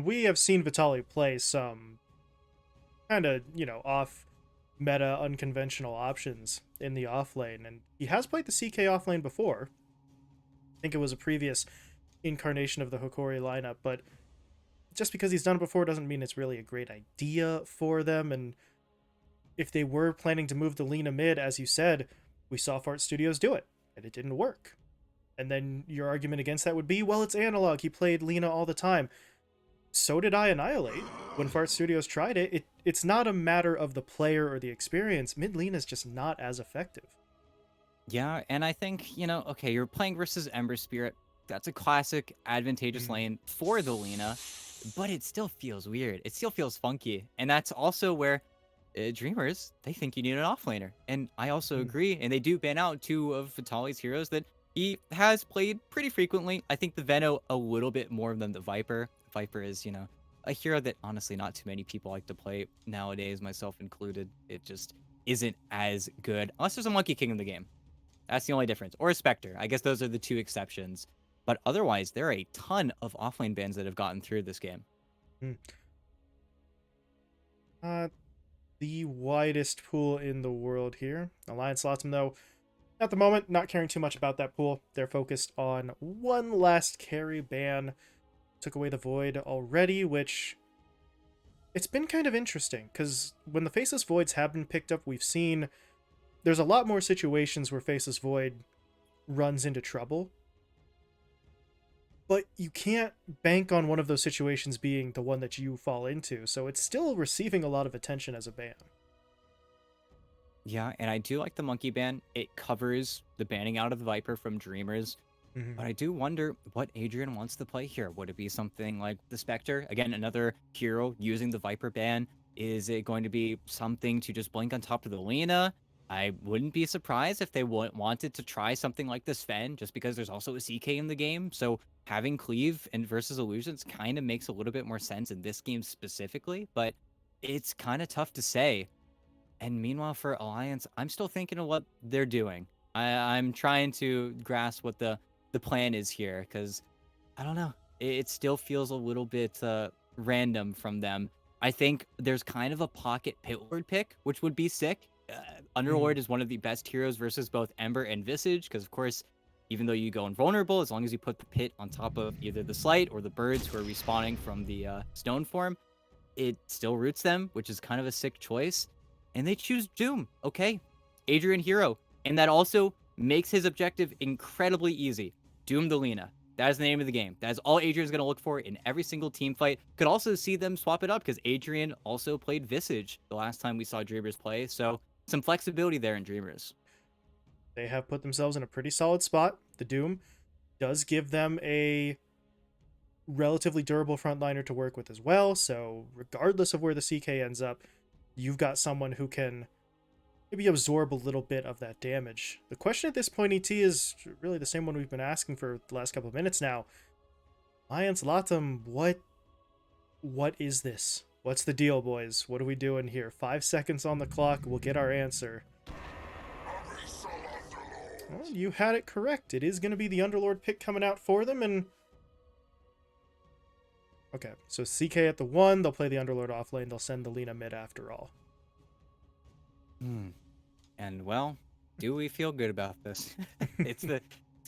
we have seen Vitaly play some kind of, off meta, unconventional options in the off lane, and he has played the CK off lane before. I think it was a previous incarnation of the Hokori lineup, but just because he's done it before doesn't mean it's really a great idea for them. And if they were planning to move the Lina mid, as you said, we saw Fart Studios do it, and it didn't work. And then your argument against that would be, well, it's analog. He played Lina all the time. So did I Annihilate. When Fart Studios tried it's not a matter of the player or the experience. Mid Lina is just not as effective. Yeah, and I think, okay, you're playing versus Ember Spirit. That's a classic advantageous Mm. lane for the Lina, but it still feels weird. It still feels funky. And that's also where Dreamers, they think you need an offlaner. And I also Mm. agree. And they do ban out two of Vitaly's heroes that he has played pretty frequently. I think the Veno a little bit more than the Viper. Viper is, a hero that honestly not too many people like to play nowadays, myself included. It just isn't as good unless there's a Monkey King in the game. That's the only difference. Or a Spectre. I guess those are the two exceptions. But otherwise, there are a ton of offlane bans that have gotten through this game. Mm. Uh, the widest pool in the world here. Alliance.LATAM, though, at the moment, not caring too much about that pool. They're focused on one last carry ban. Took away the Void already, which it's been kind of interesting, because when the Faceless Voids have been picked up, we've seen there's a lot more situations where Faceless Void runs into trouble. But you can't bank on one of those situations being the one that you fall into, so it's still receiving a lot of attention as a ban. Yeah, and I do like the Monkey ban. It covers the banning out of the Viper from Dreamers. Mm-hmm. But I do wonder what Adrian wants to play here. Would it be something like the Spectre? Again, another hero using the Viper ban. Is it going to be something to just blink on top of the Lena? I wouldn't be surprised if they wanted to try something like the Sven, just because there's also a CK in the game. So having Cleave and versus Illusions kind of makes a little bit more sense in this game specifically. But it's kind of tough to say. And meanwhile, for Alliance, I'm still thinking of what they're doing. I'm trying to grasp what the plan is here, because I don't know. It still feels a little bit random from them. I think there's kind of a pocket Pit Lord pick, which would be sick. Mm-hmm. Underlord is one of the best heroes versus both Ember and Visage, because of course, even though you go invulnerable, as long as you put the pit on top of either the Slight or the birds who are respawning from the stone form, it still roots them, which is kind of a sick choice. And they choose Doom. Okay, Adrian Hero. And that also makes his objective incredibly easy. Doom the Lina. That is the name of the game. That is all Adrian's going to look for in every single team fight. Could also see them swap it up because Adrian also played Visage the last time we saw Dreamers play. So some flexibility there in Dreamers. They have put themselves in a pretty solid spot. The Doom does give them a relatively durable frontliner to work with as well, so regardless of where the CK ends up, you've got someone who can maybe absorb a little bit of that damage. The question at this point, ET, is really the same one we've been asking for the last couple of minutes now. Alliance.LATAM, what is this? What's the deal, boys? What are we doing here? 5 seconds on the clock, we'll get our answer. Well, you had it correct. It is going to be the Underlord pick coming out for them, and okay, so CK at the 1, they'll play the Underlord off lane, they'll send the Lina mid after all. And well, do we feel good about this? it's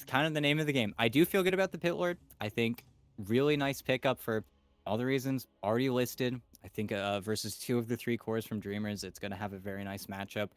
kind of the name of the game. I do feel good about the Pit Lord. I think really nice pickup for all the reasons already listed. I think versus two of the three cores from Dreamers, it's going to have a very nice matchup.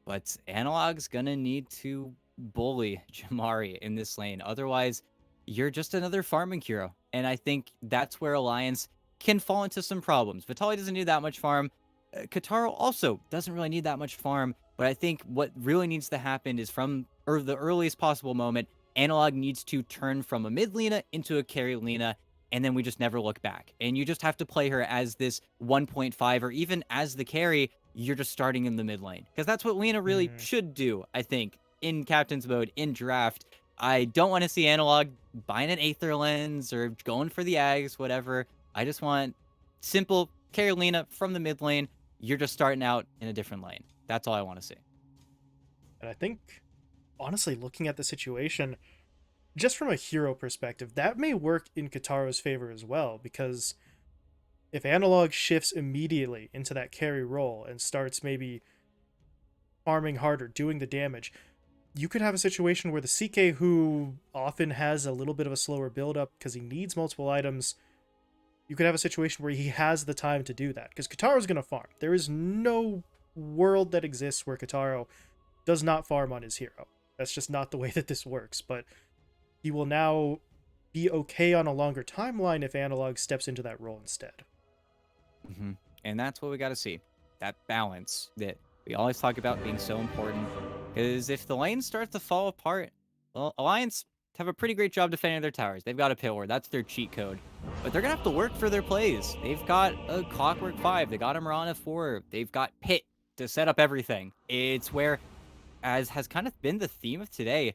But Analog's going to need to bully Jamari in this lane. Otherwise, you're just another farming hero. And I think that's where Alliance can fall into some problems. Vitaly doesn't need that much farm. Kataro also doesn't really need that much farm. But I think what really needs to happen is from the earliest possible moment, Analog needs to turn from a mid Lina into a carry Lina, and then we just never look back. And you just have to play her as this 1.5, or even as the carry, you're just starting in the mid lane. Because that's what Lina really Mm-hmm. should do, I think, in Captain's Mode, in Draft. I don't want to see Analog buying an Aether Lens or going for the Ags, whatever. I just want simple carry Lina from the mid lane. You're just starting out in a different lane. That's all I want to see. And I think, honestly, looking at the situation, just from a hero perspective, that may work in Kataro's favor as well, because if Analog shifts immediately into that carry role and starts maybe farming harder, doing the damage, you could have a situation where the CK, who often has a little bit of a slower build up because he needs multiple items, you could have a situation where he has the time to do that because Kataro's going to farm. There is no world that exists where Kataro does not farm on his hero. That's just not the way that this works, but he will now be okay on a longer timeline if Analog steps into that role instead. And that's what we got to see. That balance that we always talk about being so important. Because if the lane starts to fall apart, well, Alliance have a pretty great job defending their towers. They've got a pit ward. That's their cheat code. But they're going to have to work for their plays. They've got a Clockwork 5. They got a Mirana 4. They've got Pit to set up everything. It's where, as has kind of been the theme of today,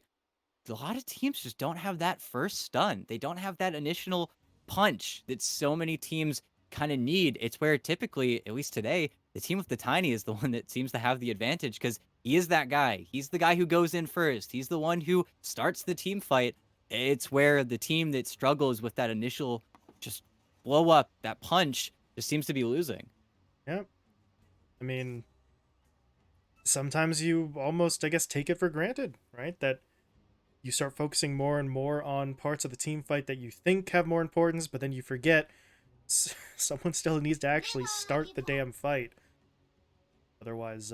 a lot of teams just don't have that first stun. They don't have that initial punch that so many teams kind of need. It's where typically, at least today, the team with the Tiny is the one that seems to have the advantage because he is that guy. He's the guy who goes in first. He's the one who starts the team fight. It's where the team that struggles with that initial just blow up, that punch, just seems to be losing. Yep. I mean, sometimes you almost, I guess, take it for granted, right? That you start focusing more and more on parts of the team fight that you think have more importance, but then you forget someone still needs to actually start the damn fight. Otherwise,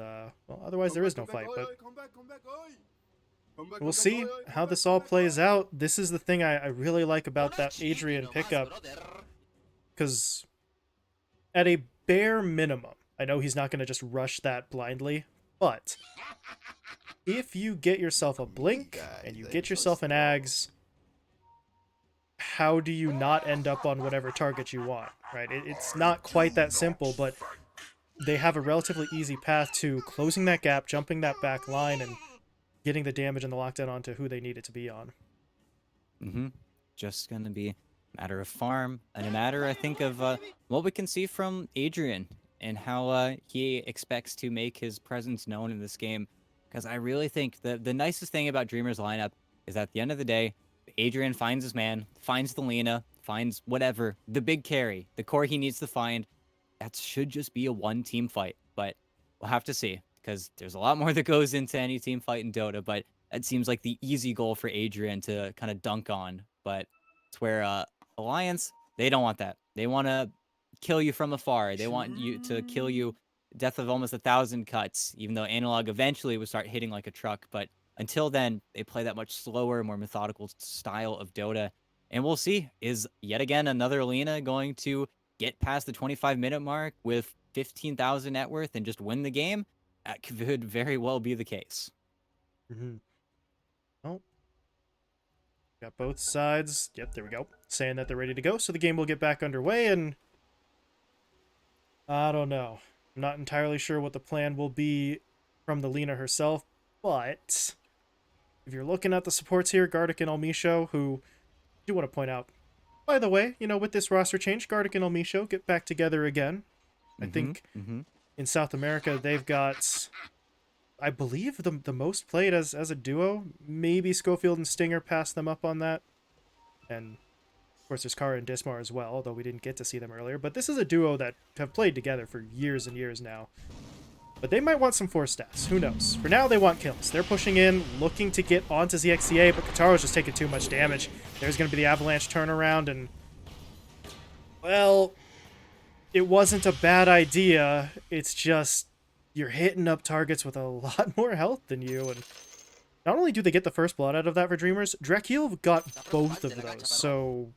otherwise there is no fight. But we'll see how this all plays out. This is the thing I really like about that Adrian pickup, because at a bare minimum, I know he's not going to just rush that blindly, but if you get yourself a Blink and you get yourself an Ags, how do you not end up on whatever target you want, right? It's not quite that simple, but they have a relatively easy path to closing that gap, jumping that back line, and getting the damage and the lockdown onto who they need it to be on. Just going to be a matter of farm and a matter, I think, of what we can see from Adrian and how he expects to make his presence known in this game. Because I really think the nicest thing about Dreamer's lineup is at the end of the day, Adrian finds his man, finds the Lina, finds whatever, the big carry, the core he needs to find. That should just be a one-team fight. But we'll have to see, because there's a lot more that goes into any team fight in Dota, but that seems like the easy goal for Adrian to kind of dunk on. But it's where Alliance, they don't want that. They want to kill you from afar. They want you to kill you death of almost 1,000 cuts, even though Analog eventually would start hitting like a truck. But until then, they play that much slower, more methodical style of Dota. And we'll see, is yet again another Lina going to get past the 25-minute mark with 15,000 net worth and just win the game? That could very well be the case. Oh, got both sides. Yep, there we go. Saying that they're ready to go, so the game will get back underway, and I don't know. I'm not entirely sure what the plan will be from the Lina herself, but if you're looking at the supports here, Gardic and Almisho, who I do want to point out, by the way, with this roster change, Gardic and Almisho get back together again. I think in South America, they've got, I believe, the most played as a duo. Maybe Schofield and Stinger passed them up on that. And, of course, there's Kara and Dismar as well, although we didn't get to see them earlier. But this is a duo that have played together for years and years now. But they might want some force stats. Who knows? For now, they want kills. They're pushing in, looking to get onto ZXCA, but Kataro's just taking too much damage. There's going to be the Avalanche turnaround, and, well, it wasn't a bad idea. It's just you're hitting up targets with a lot more health than you, and not only do they get the first blood out of that for Dreamers, Drakil got both of those, so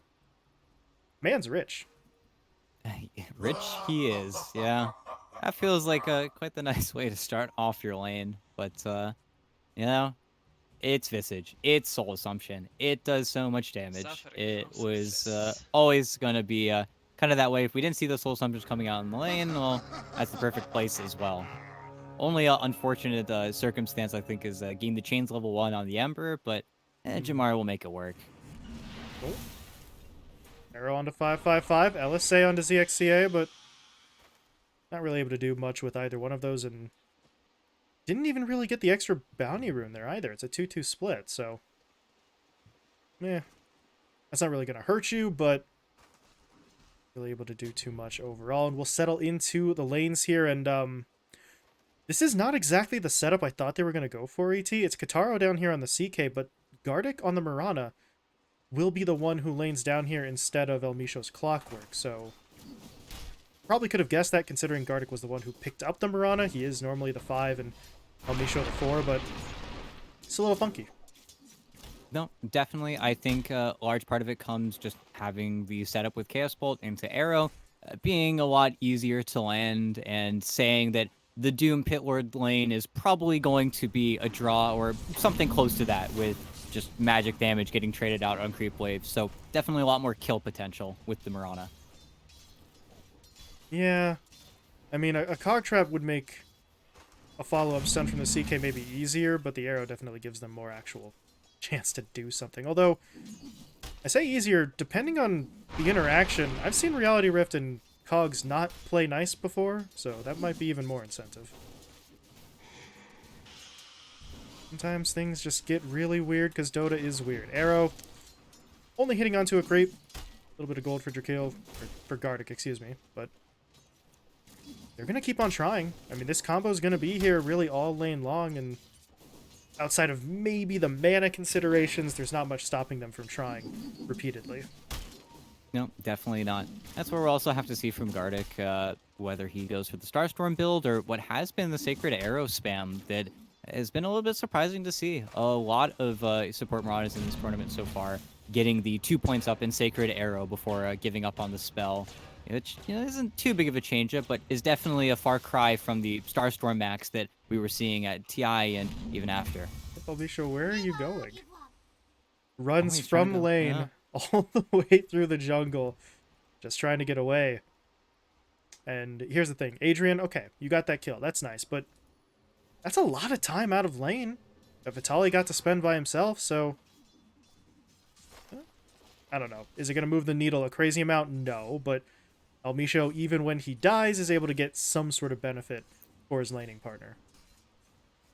man's rich. Rich he is, yeah. That feels like quite the nice way to start off your lane, but it's Visage, it's Soul Assumption, it does so much damage. It was always gonna be kind of that way. If we didn't see the Soul Assumptions coming out in the lane, well, that's the perfect place as well. Only unfortunate circumstance, I think, is getting the chains level 1 on the Ember, but Jamar will make it work. Cool. Arrow onto 555, LSA onto ZXCA, but not really able to do much with either one of those, and didn't even really get the extra bounty rune there either. It's a 2-2 split, so that's not really going to hurt you, but really able to do too much overall. And we'll settle into the lanes here. And this is not exactly the setup I thought they were going to go for, ET. It's Kataro down here on the CK, but Gardic on the Mirana will be the one who lanes down here instead of Elmisho's Clockwork. So probably could have guessed that, considering Gardic was the one who picked up the Mirana. He is normally the 5 and Elmisho the 4, but it's a little funky. No, definitely. I think a large part of it comes just having the setup with Chaos Bolt into Arrow being a lot easier to land, and saying that the Doom Pit Lord lane is probably going to be a draw or something close to that, with just magic damage getting traded out on creep waves. So definitely a lot more kill potential with the Mirana. Yeah. I mean, a Cog Trap would make a follow-up stun from the CK maybe easier, but the arrow definitely gives them more actual chance to do something. Although, I say easier, depending on the interaction. I've seen Reality Rift and Cogs not play nice before, so that might be even more incentive. Sometimes things just get really weird because Dota is weird. Arrow, only hitting onto a creep. A little bit of gold for Drakil, for Gardic, excuse me, but they're going to keep on trying. I mean, this combo is going to be here really all lane long, and outside of maybe the mana considerations, there's not much stopping them from trying repeatedly. No, definitely not. That's where we'll also have to see from Gardic whether he goes for the Starstorm build or what has been the Sacred Arrow spam that has been a little bit surprising to see. A lot of support Marauders in this tournament so far getting the 2 points up in Sacred Arrow before giving up on the spell, which isn't too big of a change-up, but is definitely a far cry from the Starstorm max that we were seeing at TI and even after. Albisha, where are you going? Runs he's from trying to go, lane yeah. all the way through the jungle, just trying to get away. And here's the thing, Adrian, okay, you got that kill, that's nice, but that's a lot of time out of lane that Vitali got to spend by himself, so I don't know. Is it going to move the needle a crazy amount? No, but Elmisho, even when he dies, is able to get some sort of benefit for his laning partner.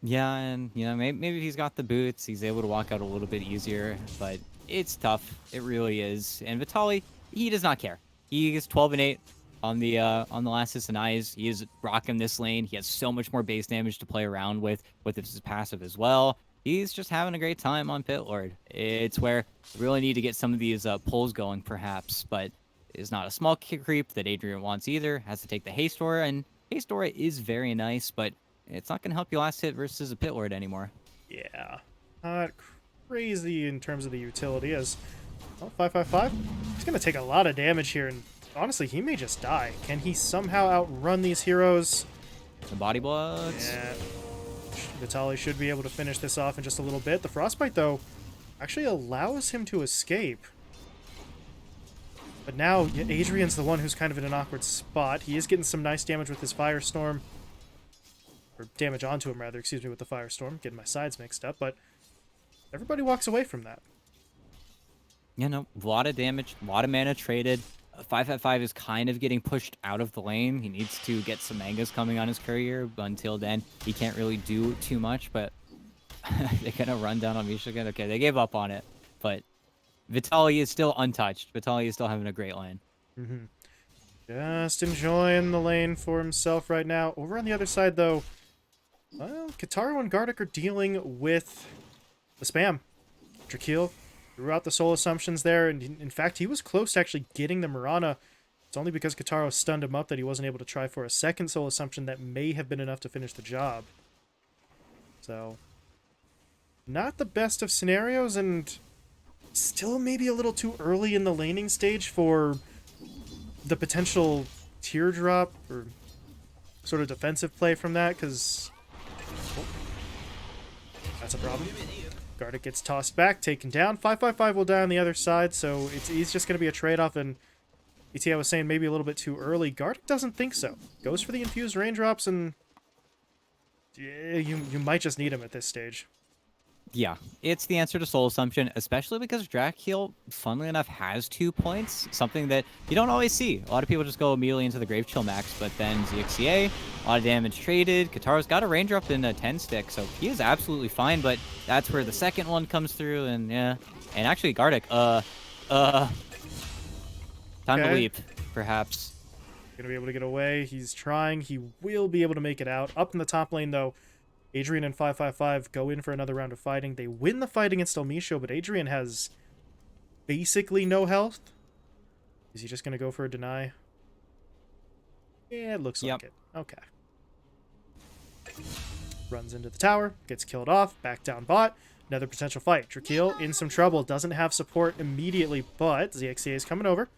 Yeah, and maybe if he's got the boots, he's able to walk out a little bit easier, but it's tough. It really is. And Vitali, he does not care. He is 12-8 on the last Eyes. He is rocking this lane. He has so much more base damage to play around with his passive as well. He's just having a great time on Pit Lord. It's where we really need to get some of these pulls going, perhaps, but it's not a small creep that Adrian wants either. Has to take the Haste Aura, and Haste Aura is very nice, but it's not going to help you last hit versus a Pit Lord anymore. Yeah, not crazy in terms of the utility, as 555. He's going to take a lot of damage here, and honestly, he may just die. Can he somehow outrun these heroes? The body blocks. Yeah. Vitali should be able to finish this off in just a little bit. The Frostbite, though, actually allows him to escape. But now, Adrian's the one who's kind of in an awkward spot. He is getting some nice damage with his Firestorm. Or damage onto him, rather, excuse me, with the Firestorm. Getting my sides mixed up, but everybody walks away from that. A lot of damage, a lot of mana traded. 555 is kind of getting pushed out of the lane. He needs to get some mangas coming on his courier, but until then, he can't really do too much, but they're going to run down on Misha again. Okay, they gave up on it, but Vitali is still untouched. Vitali is still having a great lane. Just enjoying the lane for himself right now. Over on the other side, though, well, Kataro and Gardic are dealing with the spam. Drakil threw out the soul assumptions there, and in fact, he was close to actually getting the Mirana. It's only because Kataro stunned him up that he wasn't able to try for a second soul assumption that may have been enough to finish the job. So, not the best of scenarios, and still maybe a little too early in the laning stage for the potential teardrop or sort of defensive play from that, because that's a problem. Gardic gets tossed back, taken down. 555 will die on the other side, so he's just going to be a trade-off, and ETA was saying maybe a little bit too early. Gardic doesn't think so. Goes for the infused raindrops, and you might just need him at this stage. Yeah, it's the answer to Soul Assumption, especially because Drakil, funnily enough, has 2 points, something that you don't always see. A lot of people just go immediately into the Grave Chill max, but then ZXCA, a lot of damage traded. Kataro's got a raindrop in a 10 stick, so he is absolutely fine, but that's where the second one comes through, and yeah. And actually, Gardic, time to leap perhaps. Gonna be able to get away. He's trying. He will be able to make it out. Up in the top lane, though, Adrian and 555 go in for another round of fighting. They win the fight against Elmisho, but Adrian has basically no health. Is he just gonna go for a deny? Yeah, it looks like it. Okay. Runs into the tower, gets killed off, back down bot. Another potential fight. Drakeel in some trouble, doesn't have support immediately, but ZXCA is coming over.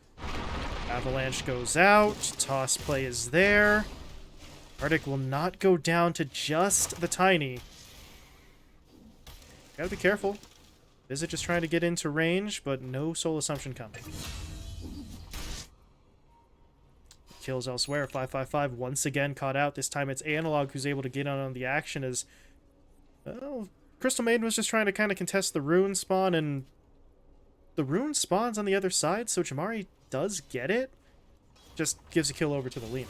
Avalanche goes out, toss play is there. Arctic will not go down to just the Tiny. Gotta be careful. Visit just trying to get into range, but no soul assumption coming. Kills elsewhere. 555 once again caught out. This time it's Analog who's able to get on the action as... well, Crystal Maiden was just trying to kind of contest the rune spawn, and the rune spawns on the other side, so Jamari does get it. Just gives a kill over to the Lina.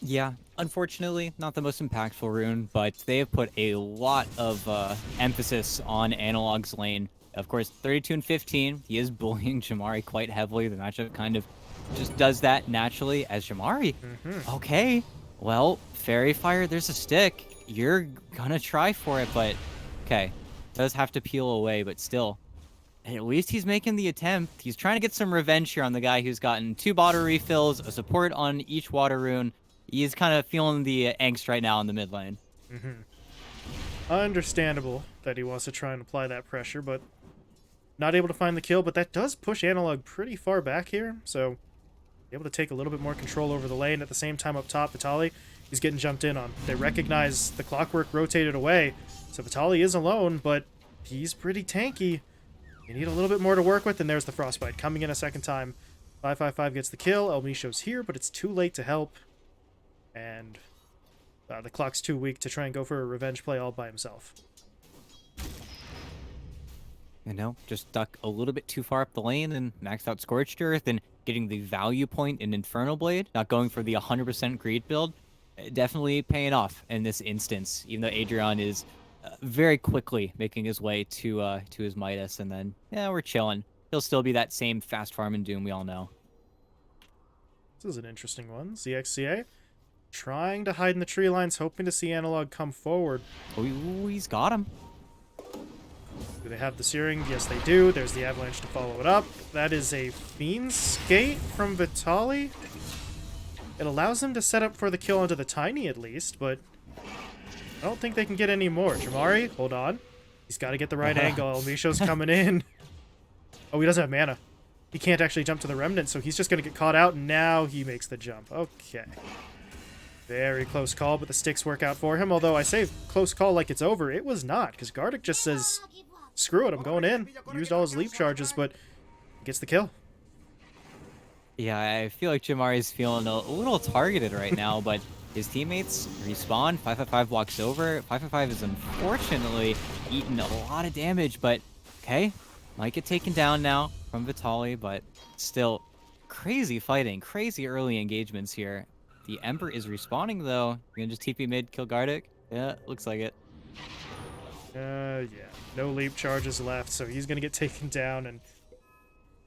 Yeah, unfortunately, not the most impactful rune, but they have put a lot of emphasis on Analog's lane. Of course, 32 and 15, he is bullying Jamari quite heavily. The matchup kind of just does that naturally as Jamari. Okay, well, Fairy Fire, there's a stick. You're gonna try for it, but okay. Does have to peel away, but still. At least he's making the attempt. He's trying to get some revenge here on the guy who's gotten 2 water refills, a support on each water rune. He's kind of feeling the angst right now in the mid lane. Understandable that he wants to try and apply that pressure, but not able to find the kill. But that does push Analog pretty far back here, so able to take a little bit more control over the lane. At the same time up top, Vitali, he's getting jumped in on. They recognize the clockwork rotated away, so Vitali is alone, but he's pretty tanky. You need a little bit more to work with, and there's the Frostbite coming in a second time. 555 gets the kill. Elmisho's here, but it's too late to help. And the clock's too weak to try and go for a revenge play all by himself. You know, just stuck a little bit too far up the lane and maxed out Scorched Earth and getting the value point in Infernal Blade, not going for the 100% greed build, definitely paying off in this instance, even though Adrian is very quickly making his way to his Midas, and then, yeah, we're chilling. He'll still be that same fast farming Doom we all know. This is an interesting one. ZXCA trying to hide in the tree lines, hoping to see Analog come forward. Oh, he's got him. Do they have the Searing? Yes, they do. There's the Avalanche to follow it up. That is a Fiend Skate from Vitali. It allows them to set up for the kill onto the Tiny at least, but I don't think they can get any more. Jamari, hold on. He's got to get the right angle. Elmisho's coming in. Oh, he doesn't have mana. He can't actually jump to the Remnant, so he's just going to get caught out, and now he makes the jump. Okay. Very close call, but the sticks work out for him. Although I say close call like it's over, it was not, because Gardic just says, screw it, I'm going in. Used all his leap charges, but gets the kill. Yeah, I feel like Jamari's feeling a little targeted right now, but his teammates respawn. 555 walks over. 555 is unfortunately eating a lot of damage, but okay. Might get taken down now from Vitali, but still crazy fighting, crazy early engagements here. The Emperor is respawning, though. You're gonna just TP mid, kill Gardic? Yeah, looks like it. Yeah. No leap charges left, so he's gonna get taken down, and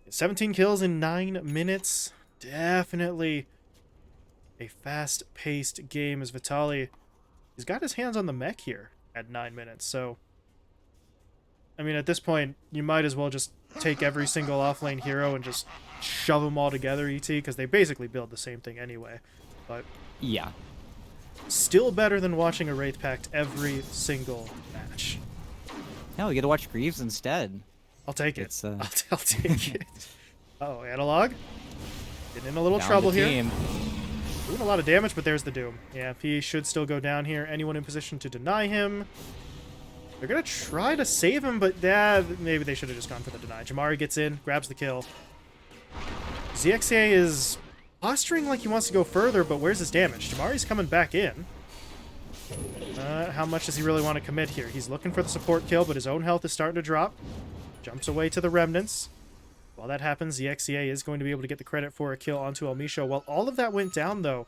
17 kills in 9 minutes. Definitely a fast-paced game as Vitali, he's got his hands on the mech here at 9 minutes, so I mean, at this point, you might as well just take every single offlane hero and just shove them all together, ET, because they basically build the same thing anyway. But yeah, still better than watching a Wraith Pact every single match. No, we get to watch Greaves instead. I'll take it. It's, I'll take it. Uh-oh, Analog. Getting in a little trouble here. Doing a lot of damage, but there's the Doom. Yeah, he should still go down here. Anyone in position to deny him. They're going to try to save him, but maybe they should have just gone for the deny. Jamari gets in, grabs the kill. ZXA is posturing like he wants to go further, but where's his damage? Jamari's coming back in. How much does he really want to commit here? He's looking for the support kill, but his own health is starting to drop. Jumps away to the Remnants. While that happens, ZXCA is going to be able to get the credit for a kill onto Elmisho. While all of that went down, though,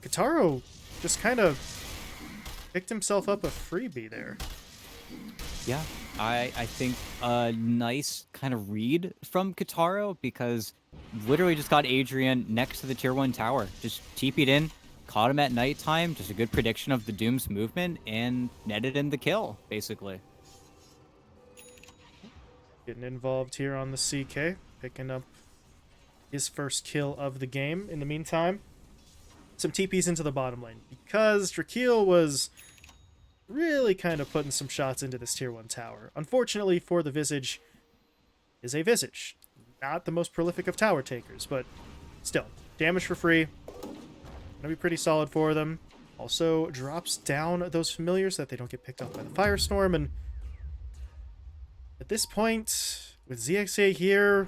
Kataro just kind of picked himself up a freebie there. Yeah, I think a nice kind of read from Kataro because literally just got Adrian next to the tier 1 tower. Just TP'd in, caught him at nighttime, just a good prediction of the Doom's movement, and netted in the kill, basically. Getting involved here on the CK, picking up his first kill of the game. In the meantime, some TPs into the bottom lane because Drakeel was really kind of putting some shots into this tier 1 tower. Unfortunately for the Visage, is a Visage. Not the most prolific of tower takers, but still, damage for free. Gonna be pretty solid for them. Also drops down those familiars so that they don't get picked up by the Firestorm, and at this point, with ZXA here,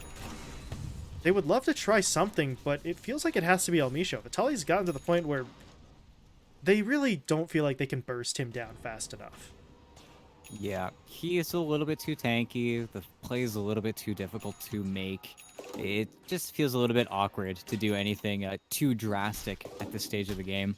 they would love to try something, but it feels like it has to be Elmisho. Vitaly's gotten to the point where they really don't feel like they can burst him down fast enough. Yeah, he is a little bit too tanky. The play is a little bit too difficult to make. It just feels a little bit awkward to do anything too drastic at this stage of the game.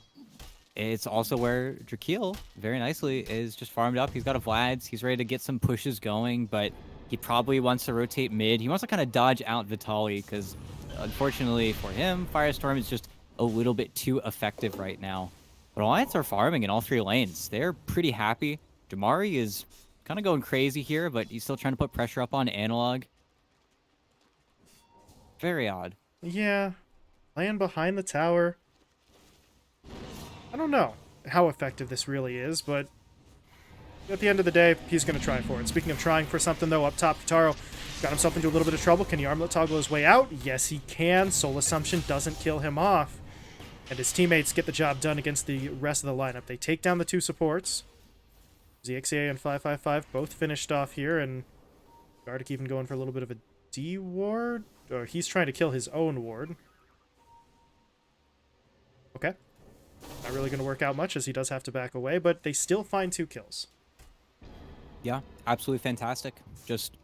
It's also where Drakeel, very nicely, is just farmed up. He's got a Vlad's. He's ready to get some pushes going, but he probably wants to rotate mid. He wants to kind of dodge out Vitaly because, unfortunately for him, Firestorm is just a little bit too effective right now. But Alliance are farming in all 3 lanes. They're pretty happy. Jamari is kind of going crazy here, but he's still trying to put pressure up on Analog. Very odd. Yeah, playing behind the tower. I don't know how effective this really is, but at the end of the day, he's going to try for it. Speaking of trying for something, though, up top, Kataro got himself into a little bit of trouble. Can he armlet toggle his way out? Yes, he can. Soul Assumption doesn't kill him off. And his teammates get the job done against the rest of the lineup. They take down the 2 supports. ZXA and 555 both finished off here, and Gardic even going for a little bit of a D ward. Or he's trying to kill his own ward. Okay. Not really going to work out much as he does have to back away, but they still find 2 kills. Yeah, absolutely fantastic. Just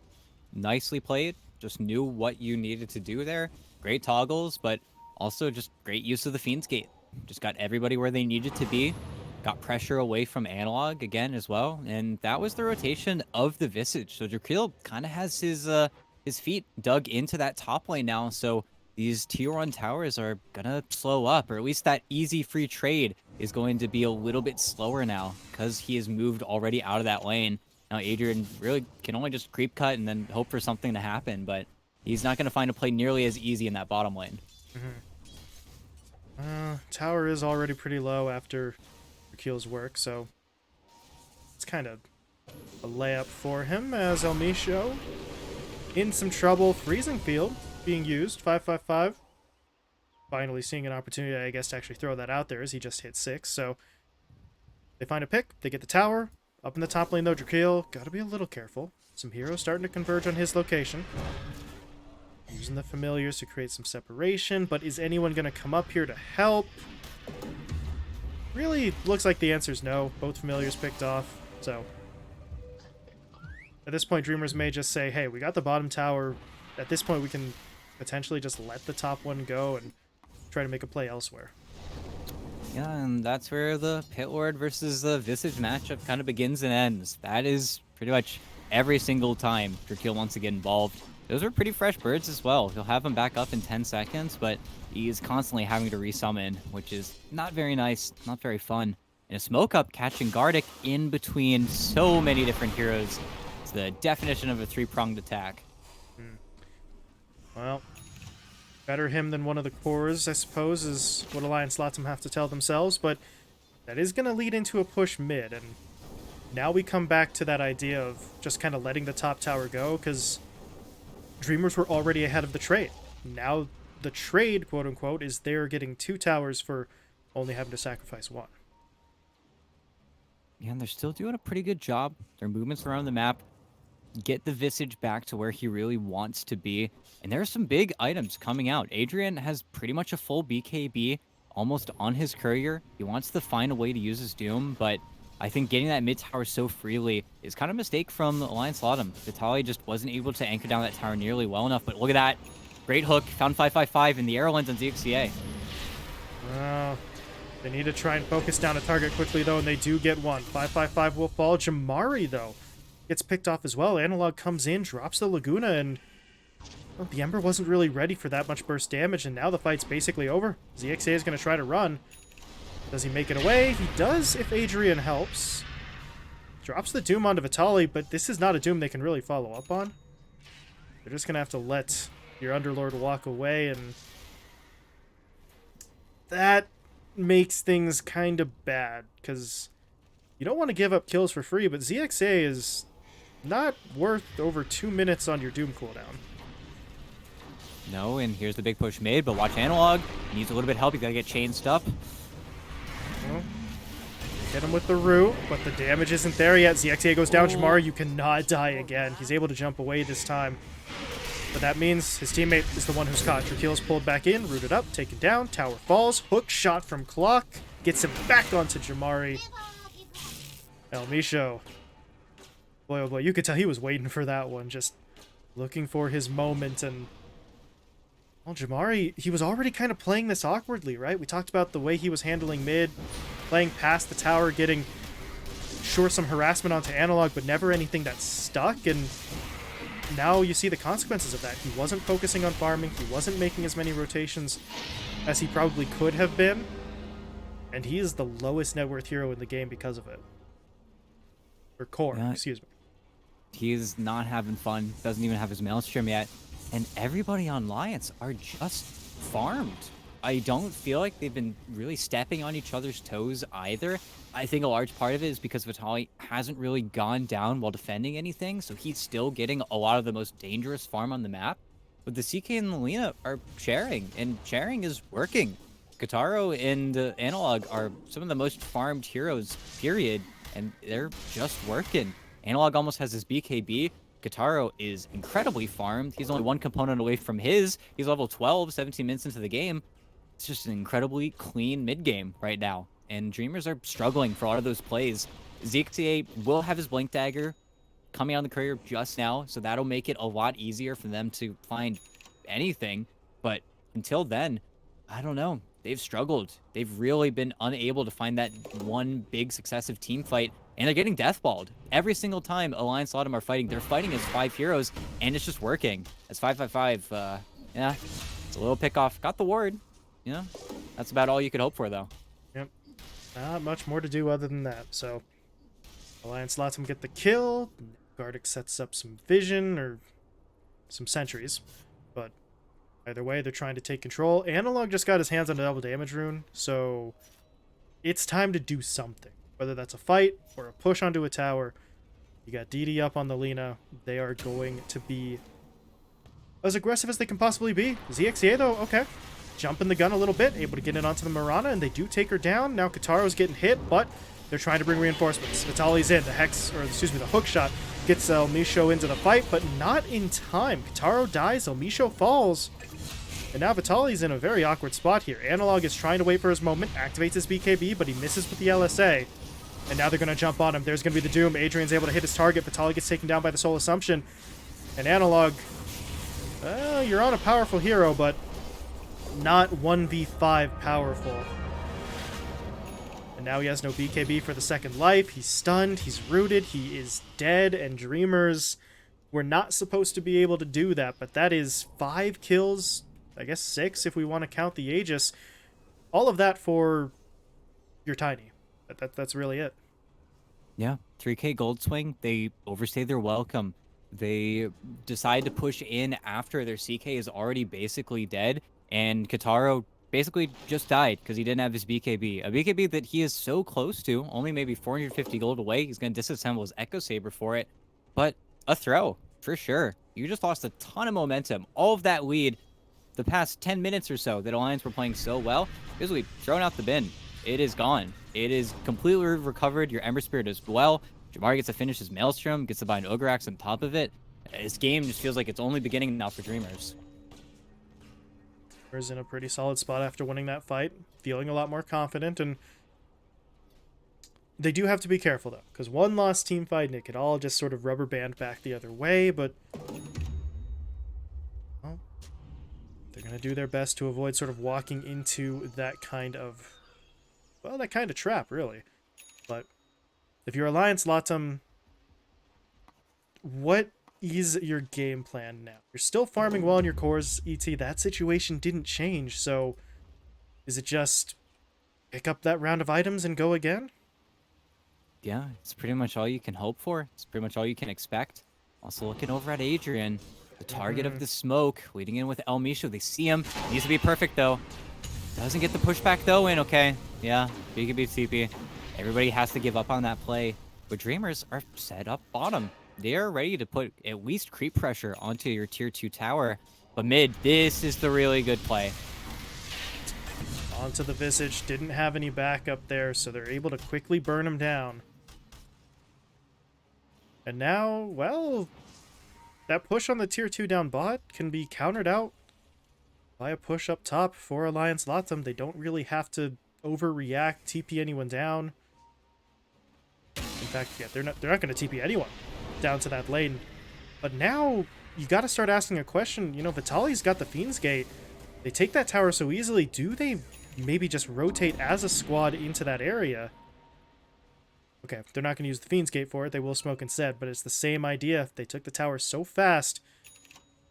nicely played. Just knew what you needed to do there. Great toggles, but also just great use of the Fiend's Gate. Just got everybody where they needed to be. Got pressure away from Analog again as well. And that was the rotation of the Visage. So Drakeel kind of has his feet dug into that top lane now. So these tier 1 towers are going to slow up, or at least that easy free trade is going to be a little bit slower now because he has moved already out of that lane. Now Adrian really can only just creep cut and then hope for something to happen, but he's not going to find a play nearly as easy in that bottom lane. Tower is already pretty low after Drakeel's work, so it's kind of a layup for him as Elmisho in some trouble. Freezing Field being used. 555 finally seeing an opportunity, I guess, to actually throw that out there as he just hit 6. So they find a pick. They get the tower. Up in the top lane, though, Drakeel got to be a little careful. Some heroes starting to converge on his location. Using the familiars to create some separation, but is anyone going to come up here to help? Really looks like the answer is no. Both familiars picked off, so at this point, Dreamers may just say, hey, we got the bottom tower. At this point, we can potentially just let the top one go and try to make a play elsewhere. Yeah, and that's where the Pit Lord versus the Visage matchup kind of begins and ends. That is pretty much every single time Drakeel wants to get involved. Those are pretty fresh birds as well. He'll have them back up in 10 seconds, but he is constantly having to resummon, which is not very nice, not very fun. And a smoke up catching Gardic in between so many different heroes. It's the definition of a 3-pronged attack. Well, better him than one of the cores, I suppose, is what Alliance.LATAM have to tell themselves, but that is going to lead into a push mid, and now we come back to that idea of just kind of letting the top tower go, because Dreamers were already ahead of the trade. Now the trade, quote-unquote, is they're getting 2 towers for only having to sacrifice 1. Yeah, and they're still doing a pretty good job. Their movements around the map get the Visage back to where he really wants to be. And there are some big items coming out. Adrian has pretty much a full BKB almost on his courier. He wants to find a way to use his Doom, but I think getting that mid tower so freely is kind of a mistake from Alliance.LATAM. Vitaly just wasn't able to anchor down that tower nearly well enough, but look at that. Great hook. Found 555 in the arrow lens on ZXCA. They need to try and focus down a target quickly, though, and they do get one. 555 will fall. Jamari, though, gets picked off as well. Analog comes in, drops the Laguna, and well, the Ember wasn't really ready for that much burst damage, and now the fight's basically over. ZXA is going to try to run. Does he make it away? He does if Adrian helps. Drops the Doom onto Vitali, but this is not a Doom they can really follow up on. They're just going to have to let your Underlord walk away, and that makes things kind of bad, because you don't want to give up kills for free, but ZXA is not worth over 2 minutes on your Doom cooldown. No, and here's the big push made, but watch Analog. He needs a little bit of help. He's got to get chainsed up. Well, hit him with the root, but the damage isn't there yet. ZXA goes down. Jamar, you cannot die again. He's able to jump away this time. But that means his teammate is the one who's caught. Trakil's pulled back in, rooted up, taken down. Tower falls. Hook shot from Clock. Gets him back onto Jamari. El Misho. Boy, oh boy, you could tell he was waiting for that one. Just looking for his moment. And well, Jamari, he was already kind of playing this awkwardly, right? We talked about the way he was handling mid, playing past the tower, getting sure some harassment onto Analog, but never anything that stuck. And now you see the consequences of that. He wasn't focusing on farming. He wasn't making as many rotations as he probably could have been. And he is the lowest net worth hero in the game because of it. Or core, Yeah. excuse me. He's not having fun. Doesn't even have his maelstrom yet. And everybody on Alliance are just farmed. I don't feel like they've been really stepping on each other's toes either. I think a large part of it is because Vitali hasn't really gone down while defending anything, so he's still getting a lot of the most dangerous farm on the map. But the CK and the Lina are sharing, and sharing is working. Kataro and Analog are some of the most farmed heroes, period, and they're just working. Analog almost has his BKB. Kataro is incredibly farmed. He's only one component away from his. He's level 12, 17 minutes into the game. It's just an incredibly clean mid-game right now. And Dreamers are struggling for a lot of those plays. ZXA will have his Blink Dagger coming on the courier just now, so that'll make it a lot easier for them to find anything. But until then, I don't know. They've struggled. They've really been unable to find that one big successive team fight, and they're getting deathballed. Every single time Alliance.LATAM are fighting, they're fighting as 5 heroes, and it's just working. As 555, yeah, it's a little pick off. Got the ward. You know, that's about all you could hope for, though. Yep. Not much more to do other than that. So, Alliance.LATAM get the kill. Gardic sets up some vision, or some sentries. But either way, they're trying to take control. Analog just got his hands on a double damage rune, so it's time to do something. Whether that's a fight or a push onto a tower. You got DD up on the Lina. They are going to be as aggressive as they can possibly be. ZXA, though, okay. Jumping the gun a little bit, able to get it onto the Mirana, and they do take her down. Now Kataro's getting hit, but they're trying to bring reinforcements. Vitali's in. The Hex, or excuse me, the hook shot gets El Misho into the fight, but not in time. Kataro dies, El Misho falls. And now Vitali's in a very awkward spot here. Analog is trying to wait for his moment, activates his BKB, but he misses with the LSA. And now they're going to jump on him. There's going to be the Doom. Adrian's able to hit his target. Vitali gets taken down by the Soul Assumption. And Analog, you're on a powerful hero, but not 1v5 powerful. And now he has no BKB for the second life. He's stunned. He's rooted. He is dead. And Dreamers were not supposed to be able to do that. But that is 5 kills. I guess 6 if we want to count the Aegis. All of that for your Tiny. That's really it. Yeah, 3K Gold Swing, they overstayed their welcome. They decide to push in after their CK is already basically dead, and Kataro basically just died because he didn't have his BKB. A BKB that he is so close to, only maybe 450 gold away. He's going to disassemble his Echo Saber for it, but a throw, for sure. You just lost a ton of momentum. All of that lead, the past 10 minutes or so that Alliance were playing so well, basically thrown out the bin. It is gone. It is completely recovered. Your Ember Spirit as well. Jamari gets to finish his Maelstrom, gets to buy an Ogreaxe on top of it. This game just feels like it's only beginning now for Dreamers. Dreamers in a pretty solid spot after winning that fight, feeling a lot more confident, and they do have to be careful though, because one lost team fight and it could all just sort of rubber band back the other way, but well, they're going to do their best to avoid sort of walking into that kind of, well, that kind of trap, really. But if you're Alliance.LATAM, what is your game plan now? You're still farming well in your cores, ET. That situation didn't change, so is it just pick up that round of items and go again? Yeah, it's pretty much all you can hope for. It's pretty much all you can expect. Also looking over at Adrian, the target of the smoke, leading in with El Misho. They see him. Needs to be perfect though. Doesn't get the pushback though in, okay. Yeah, BKB TP. Everybody has to give up on that play. But Dreamers are set up bottom. They are ready to put at least creep pressure onto your tier 2 tower. But mid, this is the really good play. Onto the Visage, didn't have any backup there, so they're able to quickly burn him down. And now, well, that push on the tier 2 down bot can be countered out by a push up top for Alliance.LATAM. They don't really have to overreact, TP anyone down. In fact, yeah, they're not going to TP anyone down to that lane. But now you got to start asking a question. You know, Vitaly's got the Fiend's Gate. They take that tower so easily. Do they maybe just rotate as a squad into that area? Okay, they're not going to use the Fiend's Gate for it. They will smoke instead, but it's the same idea. They took the tower so fast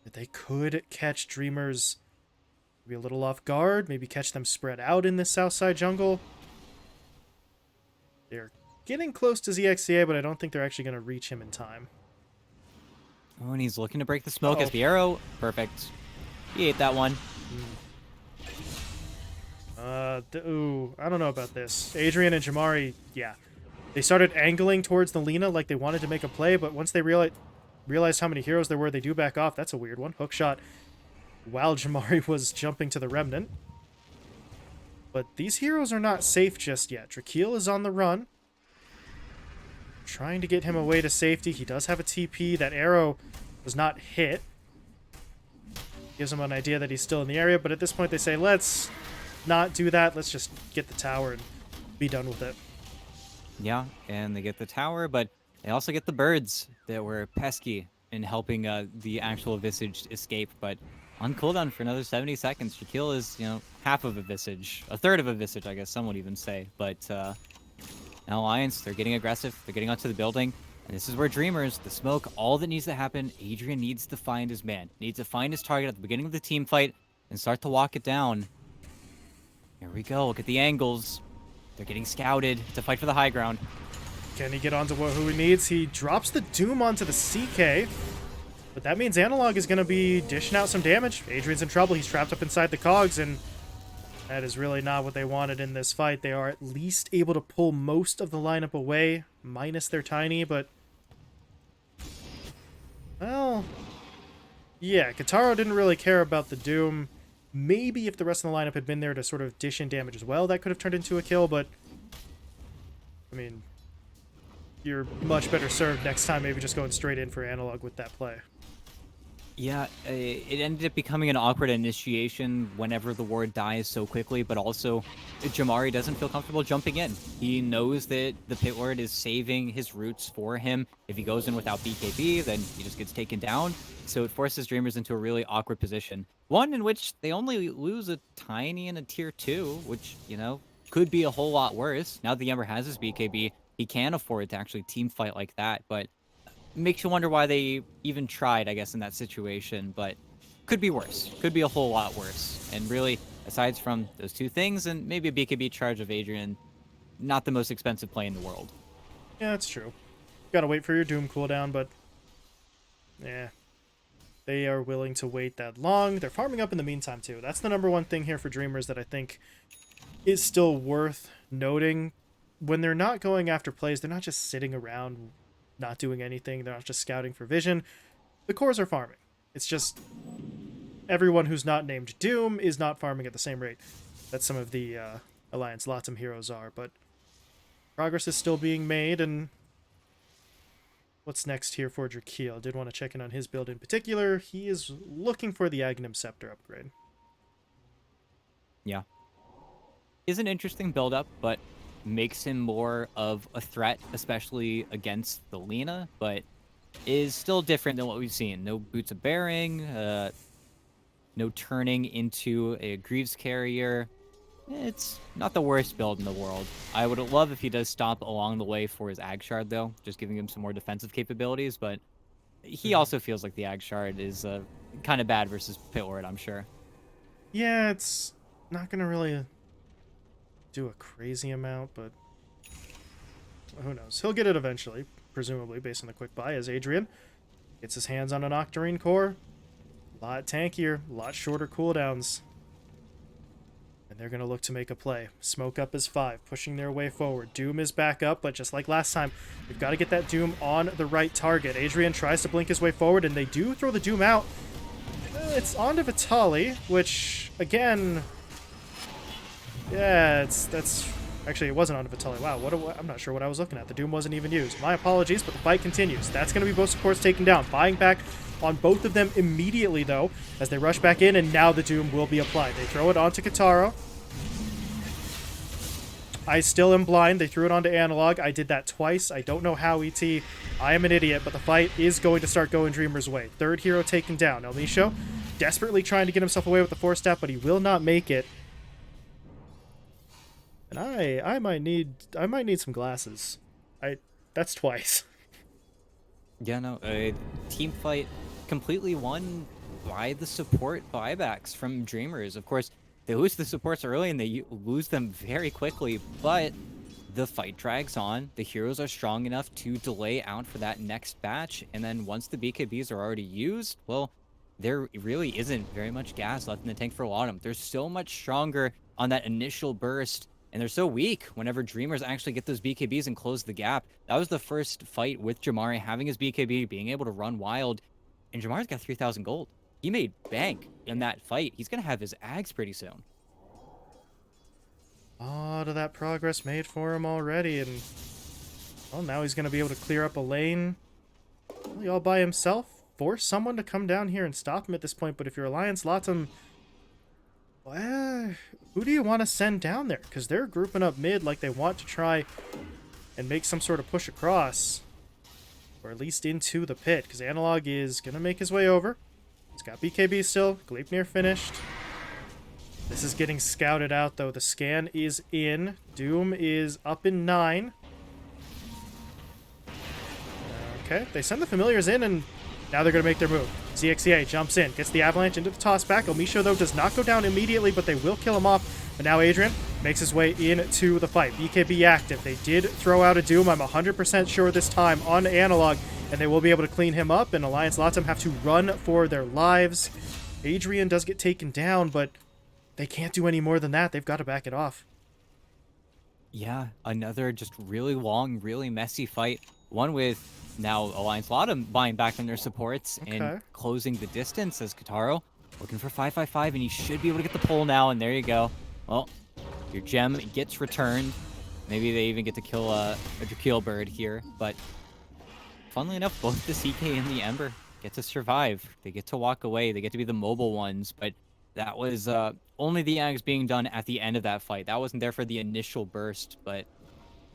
that they could catch Dreamers maybe a little off guard, maybe catch them spread out in this south side jungle. They're getting close to ZXCA, but I don't think they're actually going to reach him in time. Oh, and he's looking to break the smoke as the arrow. Perfect. He ate that one. Ooh, I don't know about this. Adrian and Jamari, yeah. They started angling towards the Lina like they wanted to make a play, but once they realized how many heroes there were, they do back off. That's a weird one. Hook shot while Jamari was jumping to the Remnant. But these heroes are not safe just yet. Drakeel is on the run. Trying to get him away to safety. He does have a TP. That arrow was not hit. Gives him an idea that he's still in the area, but at this point they say, let's not do that. Let's just get the tower and be done with it. Yeah, and they get the tower, but they also get the birds that were pesky in helping the actual Visage escape. But on cooldown for another 70 seconds, Shaquille is, you know, half of a Visage. A third of a Visage, I guess some would even say. But now Alliance, they're getting aggressive. They're getting onto the building. And this is where Dreamers, the smoke, all that needs to happen, Adrian needs to find his man. Needs to find his target at the beginning of the team fight and start to walk it down. Here we go. Look at the angles. They're getting scouted to fight for the high ground. Can he get onto who he needs? He drops the Doom onto the CK. But that means Analog is going to be dishing out some damage. Adrian's in trouble. He's trapped up inside the cogs, and that is really not what they wanted in this fight. They are at least able to pull most of the lineup away, minus their Tiny, but... well... yeah, Kataro didn't really care about the Doom. Maybe if the rest of the lineup had been there to sort of dish in damage as well, that could have turned into a kill, but... I mean... you're much better served next time maybe just going straight in for Analog with that play. Yeah, it ended up becoming an awkward initiation whenever the ward dies so quickly, but also Jamari doesn't feel comfortable jumping in. He knows that the Pit Lord is saving his roots for him. If he goes in without BKB, then he just gets taken down. So it forces Dreamers into a really awkward position. One in which they only lose a Tiny and a tier 2, which, you know, could be a whole lot worse. Now that the Ember has his BKB, he can afford to actually team fight like that, but makes you wonder why they even tried, I guess, in that situation, but could be worse. Could be a whole lot worse. And really, aside from those two things and maybe a BKB charge of Adrian, not the most expensive play in the world. Yeah, that's true. Gotta wait for your Doom cooldown, but... yeah. They are willing to wait that long. They're farming up in the meantime, too. That's the number one thing here for Dreamers that I think is still worth noting. When they're not going after plays, they're not just sitting around not doing anything. They're not just scouting for vision. The cores are farming. It's just everyone who's not named Doom is not farming at the same rate that some of the Alliance.LATAM heroes are, but progress is still being made. And what's next here for Drakeel? Did want to check in on his build in particular. He is looking for the Aghanim Scepter upgrade. Yeah. Is an interesting build-up, but makes him more of a threat, especially against the Lina, but is still different than what we've seen. No Boots of Bearing, no turning into a Greaves carrier. It's not the worst build in the world. I would love if he does stop along the way for his Ag Shard, though, just giving him some more defensive capabilities, but He also feels like the Ag Shard is kind of bad versus Pit Lord, I'm sure. Yeah, it's not gonna really do a crazy amount, but who knows? He'll get it eventually, presumably, based on the quick buy, as Adrian gets his hands on an Octarine core. A lot tankier, a lot shorter cooldowns. And they're going to look to make a play. Smoke up is 5, pushing their way forward. Doom is back up, but just like last time, we've got to get that Doom on the right target. Adrian tries to blink his way forward, and they do throw the Doom out. It's onto Vitali, which, again... Yeah, that's... Actually, it wasn't onto Vitali. Wow, I'm not sure what I was looking at. The Doom wasn't even used. My apologies, but the fight continues. That's going to be both supports taken down. Buying back on both of them immediately, though, as they rush back in, and now the Doom will be applied. They throw it onto Kataro. I still am blind. They threw it onto Analog. I did that twice. I don't know how, ET. I am an idiot, but the fight is going to start going Dreamer's way. Third hero taken down. El Nisho desperately trying to get himself away with the 4-step, but he will not make it. And I might need some glasses. That's twice. Yeah, no, team fight completely won by the support buybacks from Dreamers. Of course, they lose the supports early and they lose them very quickly, but the fight drags on. The heroes are strong enough to delay out for that next batch, and then once the BKBs are already used, well, there really isn't very much gas left in the tank for LATAM. They're so much stronger on that initial burst, and they're so weak whenever Dreamers actually get those BKBs and close the gap. That was the first fight with Jamari having his BKB, being able to run wild, and Jamari's got 3,000 gold. He made bank in that fight. He's going to have his Ags pretty soon. A lot of that progress made for him already, and well, now he's going to be able to clear up a lane really all by himself. Force someone to come down here and stop him at this point, but if you're Alliance.LATAM, well, who do you want to send down there? Because they're grouping up mid like they want to try and make some sort of push across, or at least into the pit, because Analog is going to make his way over. He's got BKB still. Gleipnir finished. This is getting scouted out, though. The scan is in. Doom is up in 9. Okay, they send the familiars in, and now they're going to make their move. ZXCA jumps in, gets the avalanche into the tossback. Omisho, though, does not go down immediately, but they will kill him off. But now Adrian makes his way into the fight. BKB active. They did throw out a Doom, I'm 100% sure this time, on Analog, and they will be able to clean him up, and Alliance.LATAM have to run for their lives. Adrian does get taken down, but they can't do any more than that. They've got to back it off. Yeah, another just really long, really messy fight. One with now Alliance.LATAM buying back from their supports and closing the distance as Kataro looking for 555, and he should be able to get the pull now, and there you go. Well, your gem gets returned. Maybe they even get to kill a Drakeel bird here, but funnily enough, both the CK and the Ember get to survive. They get to walk away. They get to be the mobile ones, but that was only the Ags being done at the end of that fight. That wasn't there for the initial burst, but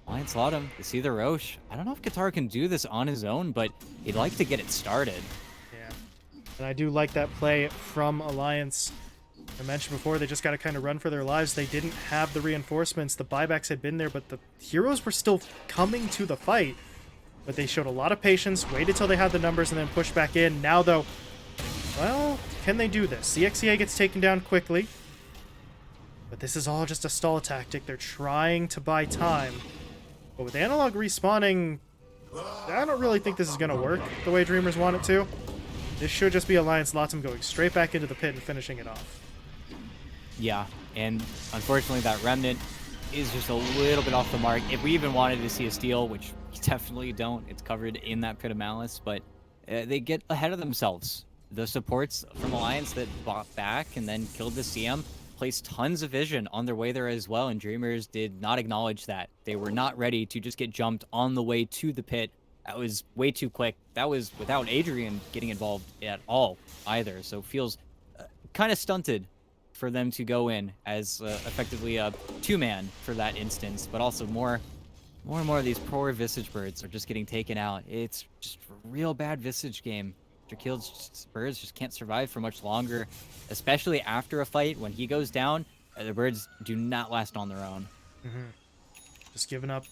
Alliance.LATAM, they see the Roche. I don't know if Kataro can do this on his own, but he'd like to get it started. Yeah, and I do like that play from Alliance. I mentioned before, they just got to kind of run for their lives. They didn't have the reinforcements. The buybacks had been there, but the heroes were still coming to the fight. But they showed a lot of patience, waited till they had the numbers, and then pushed back in. Now, though, well, can they do this? CXCA gets taken down quickly. But this is all just a stall tactic. They're trying to buy time. But with Analog respawning, I don't really think this is going to work the way Dreamers want it to. This should just be Alliance.LATAM going straight back into the pit and finishing it off. Yeah, and unfortunately that Remnant is just a little bit off the mark. If we even wanted to see a steal, which we definitely don't, it's covered in that Pit of Malice, but they get ahead of themselves. The supports from Alliance that bought back and then killed the CM placed tons of vision on their way there as well, and Dreamers did not acknowledge that. They were not ready to just get jumped on the way to the pit. That was way too quick. That was without Adrian getting involved at all either, so it feels kind of stunted for them to go in as effectively a two-man for that instance, but also more and more of these poor Visage birds are just getting taken out. It's just a real bad Visage game. Drakeel's birds just can't survive for much longer, especially after a fight. When he goes down, the birds do not last on their own. Just giving up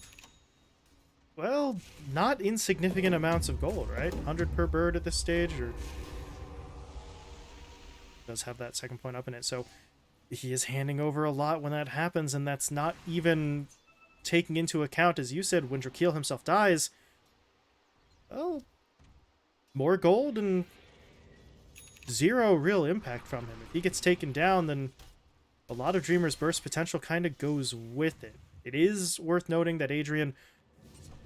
well, not insignificant amounts of gold, right? 100 per bird at this stage, or does have that second point up in it. So he is handing over a lot when that happens, and that's not even taking into account, as you said, when Drakeel himself dies. Well, more gold and zero real impact from him. If he gets taken down, then a lot of Dreamer's burst potential kind of goes with it. It is worth noting that Adrian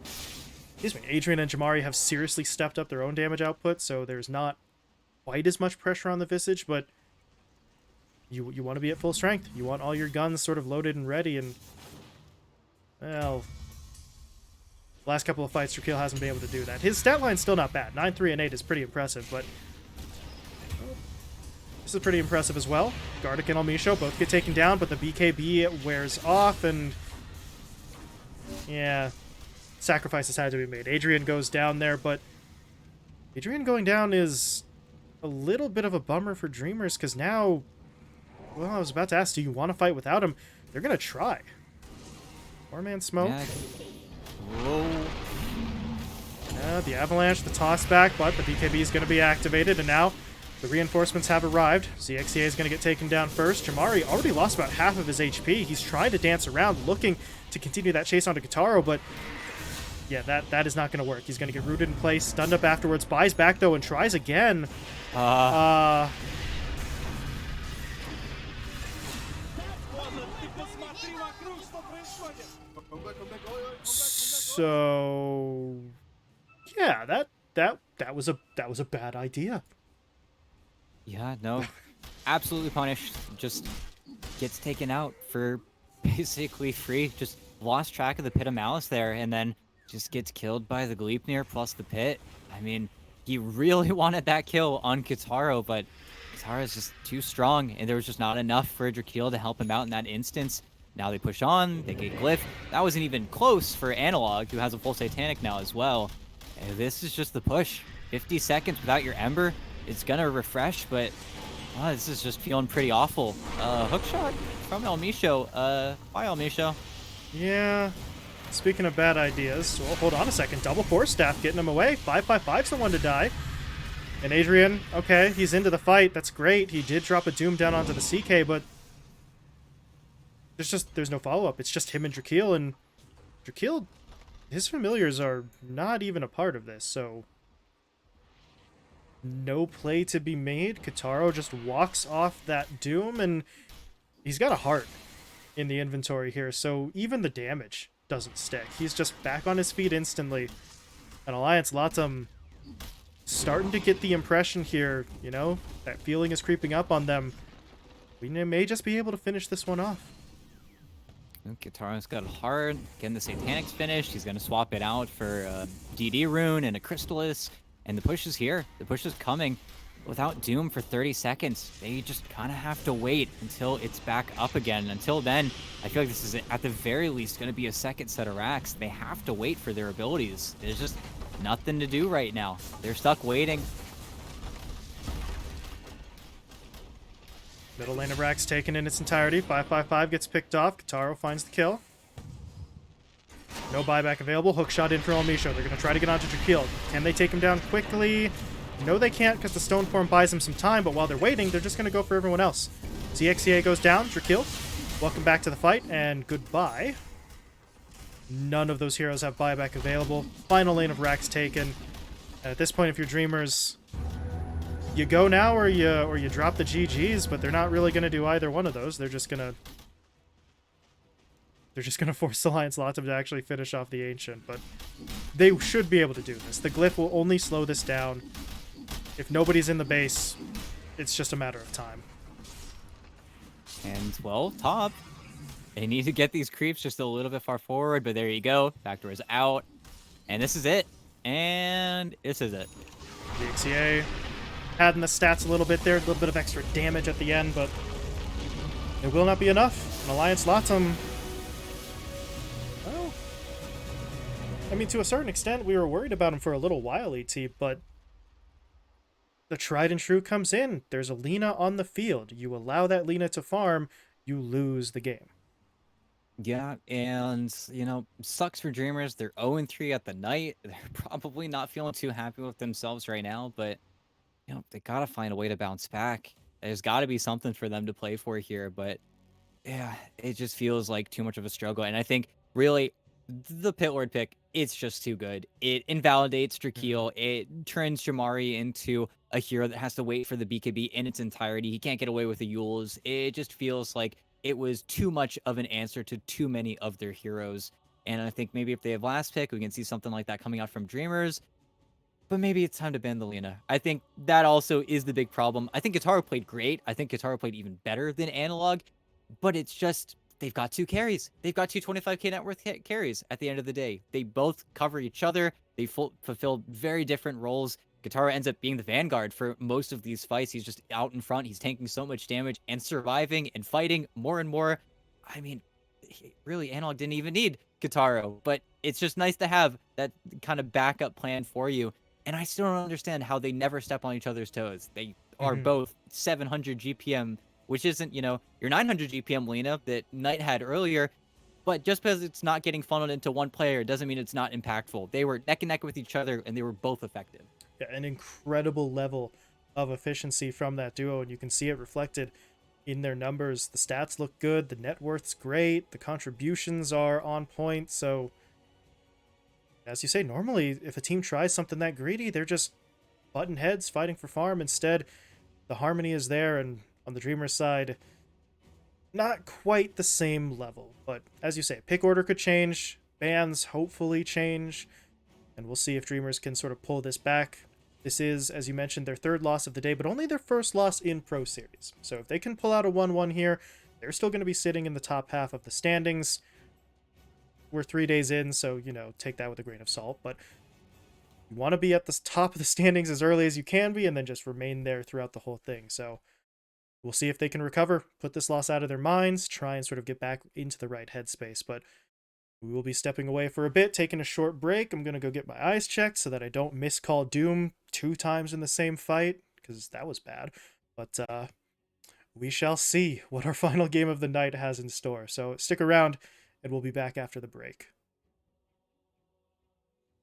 and Jamari have seriously stepped up their own damage output, so there's not quite as much pressure on the Visage, but you want to be at full strength. You want all your guns sort of loaded and ready, and, well, last couple of fights, Drakeel hasn't been able to do that. His stat line's still not bad. 9, 3, and 8 is pretty impressive, but this is pretty impressive as well. Gardic and Almisho both get taken down, but the BKB wears off, and yeah, sacrifices had to be made. Adrian goes down there, but Adrian going down is a little bit of a bummer for Dreamers, because now, well, I was about to ask, do you want to fight without him? They're going to try. Four-man smoke. Yeah. Whoa. The avalanche, the toss back, but the BKB is going to be activated, and now the reinforcements have arrived. ZXCA is going to get taken down first. Jamari already lost about half of his HP. He's trying to dance around, looking to continue that chase onto Kitaro, but yeah, that is not going to work. He's going to get rooted in place, stunned up afterwards, buys back though, and tries again. So yeah, that was a bad idea. Yeah, no. Absolutely punished. Just gets taken out for basically free. Just lost track of the Pit of Malice there, and then just gets killed by the Gleipnir plus the Pit. I mean, he really wanted that kill on Kitaro, but Kitaro is just too strong, and there was just not enough for Drakeel to help him out in that instance. Now they push on, they get Glyph. That wasn't even close for Analog, who has a full Satanic now as well. And this is just the push. 50 seconds without your Ember. It's gonna refresh, but this is just feeling pretty awful. Hookshot from Almisho. Bye, Almisho. Yeah. Speaking of bad ideas, well, hold on a second. Double Force Staff getting him away. 555's the one to die. And Adrian, okay, he's into the fight. That's great. He did drop a Doom down onto the CK, but there's no follow-up. It's just him and Drakeel, and Drakeel, his familiars are not even a part of this, so no play to be made. Kitaro just walks off that Doom, and he's got a heart in the inventory here, so even the damage doesn't stick. He's just back on his feet instantly. And Alliance.LATAM starting to get the impression here, you know, that feeling is creeping up on them. We may just be able to finish this one off. Kitaro's got a heart. Getting the Satanic's finished. He's going to swap it out for a DD rune and a Crystallis. And the push is here. The push is coming. Without Doom for 30 seconds, they just kind of have to wait until it's back up again. Until then, I feel like this is, at the very least, going to be a second set of racks. They have to wait for their abilities. There's just nothing to do right now. They're stuck waiting. Middle lane of racks taken in its entirety. 555 gets picked off. Kitaro finds the kill. No buyback available. Hookshot in for Almisho. They're going to try to get onto Drakeel. Can they take him down quickly? No, they can't, because the Stone Form buys them some time, but while they're waiting, they're just going to go for everyone else. ZXCA goes down. Drakeel, welcome back to the fight, and goodbye. None of those heroes have buyback available. Final lane of racks taken. And at this point, if you're Dreamers, you go now or you drop the GGs, but they're not really going to do either one of those. They're just going to force Alliance.LATAM to actually finish off the Ancient, but they should be able to do this. The Glyph will only slow this down. If nobody's in the base, it's just a matter of time. And, well, top. They need to get these creeps just a little bit far forward, but there you go. Backdoor is out. And this is it. And this is it. The XCA padding the stats a little bit there, a little bit of extra damage at the end, but it will not be enough. And Alliance.LATAM, well, I mean, to a certain extent, we were worried about him for a little while, ET, but the tried and true comes in. There's a Lina on the field. You allow that Lina to farm, you lose the game. Yeah, and sucks for Dreamers. They're 0-3 at the night. They're probably not feeling too happy with themselves right now, but they gotta find a way to bounce back. There's gotta be something for them to play for here, but yeah, it just feels like too much of a struggle. And I think really the pit lord pick, it's just too good. It invalidates Mhm. Drakeel. It turns Jamari into a hero that has to wait for the BKB in its entirety. He can't get away with the Yules. It just feels like it was too much of an answer to too many of their heroes. And I think maybe if they have last pick, we can see something like that coming out from Dreamers. But maybe it's time to ban the Lina. I think that also is the big problem. I think Guitar played great. I think Guitar played even better than Analog, but it's just they've got two carries. They've got two 25k net worth carries at the end of the day. They both cover each other. They fulfill very different roles. Guitar ends up being the vanguard for most of these fights. He's just out in front. He's taking so much damage and surviving and fighting more and more. I mean, really, Analog didn't even need Guitaro, but it's just nice to have that kind of backup plan for you. And I still don't understand how they never step on each other's toes. They are Mhm. both 700 GPM, which isn't, your 900 GPM Lena that Knight had earlier. But just because it's not getting funneled into one player doesn't mean it's not impactful. They were neck and neck with each other, and they were both effective. Yeah, an incredible level of efficiency from that duo, and you can see it reflected in their numbers. The stats look good, the net worth's great, the contributions are on point. So, as you say, normally if a team tries something that greedy, they're just button heads fighting for farm. Instead, the harmony is there, and on the Dreamers side, not quite the same level. But as you say, pick order could change, bans hopefully change, and we'll see if Dreamers can sort of pull this back. This is, as you mentioned, their third loss of the day, but only their first loss in Pro Series. So if they can pull out a 1-1 here, they're still going to be sitting in the top half of the standings. We're 3 days in, so, take that with a grain of salt. But you want to be at the top of the standings as early as you can be, and then just remain there throughout the whole thing. So we'll see if they can recover, put this loss out of their minds, try and sort of get back into the right headspace. But we will be stepping away for a bit, taking a short break. I'm going to go get my eyes checked so that I don't miss Call Doom 2 times in the same fight, because that was bad. But we shall see what our final game of the night has in store. So stick around, and we'll be back after the break.